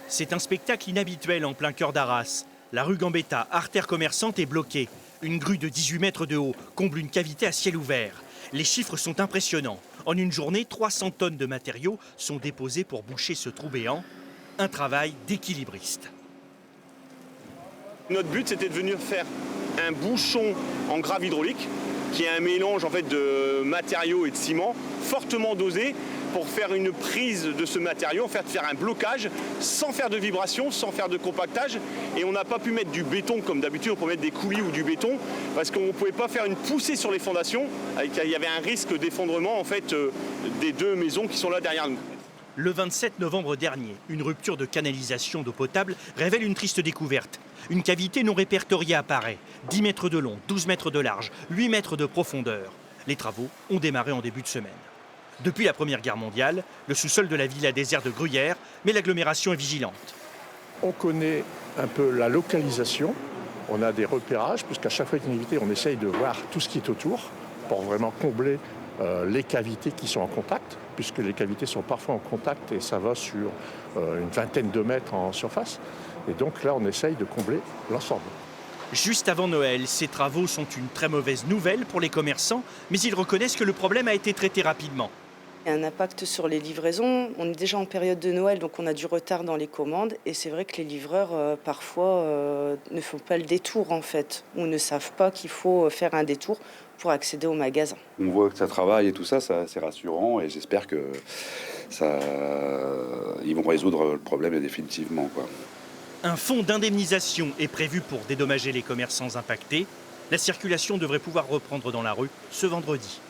C'est un spectacle inhabituel en plein cœur d'Arras. La rue Gambetta, artère commerçante, est bloquée. Une grue de 18 mètres de haut comble une cavité à ciel ouvert. Les chiffres sont impressionnants. En une journée, 300 tonnes de matériaux sont déposés pour boucher ce trou béant. Un travail d'équilibriste. Notre but, c'était de venir faire un bouchon en grave hydraulique, qui est un mélange en fait, de matériaux et de ciment fortement dosé pour faire une prise de ce matériau, en fait, faire un blocage sans faire de vibration, sans faire de compactage. Et on n'a pas pu mettre du béton comme d'habitude, on peut mettre des coulis ou du béton parce qu'on ne pouvait pas faire une poussée sur les fondations. Il y avait un risque d'effondrement en fait, des deux maisons qui sont là derrière nous. Le 27 novembre dernier, une rupture de canalisation d'eau potable révèle une triste découverte. Une cavité non répertoriée apparaît. 10 mètres de long, 12 mètres de large, 8 mètres de profondeur. Les travaux ont démarré en début de semaine. Depuis la Première Guerre mondiale, le sous-sol de la villa désert de Gruyère, mais l'agglomération est vigilante. On connaît un peu la localisation, on a des repérages, puisqu'à chaque fois qu'il y a une cavité, on essaye de voir tout ce qui est autour pour vraiment combler les cavités qui sont en contact, puisque les cavités sont parfois en contact et ça va sur une vingtaine de mètres en surface. Et donc là, on essaye de combler l'ensemble. Juste avant Noël, ces travaux sont une très mauvaise nouvelle pour les commerçants, mais ils reconnaissent que le problème a été traité rapidement. Il y a un impact sur les livraisons. On est déjà en période de Noël, donc on a du retard dans les commandes. Et c'est vrai que les livreurs, parfois, ne font pas le détour, en fait, ou ne savent pas qu'il faut faire un détour pour accéder au magasin. On voit que ça travaille et tout ça, c'est rassurant. Et j'espère que ils vont résoudre le problème définitivement, quoi. Un fonds d'indemnisation est prévu pour dédommager les commerçants impactés. La circulation devrait pouvoir reprendre dans la rue ce vendredi.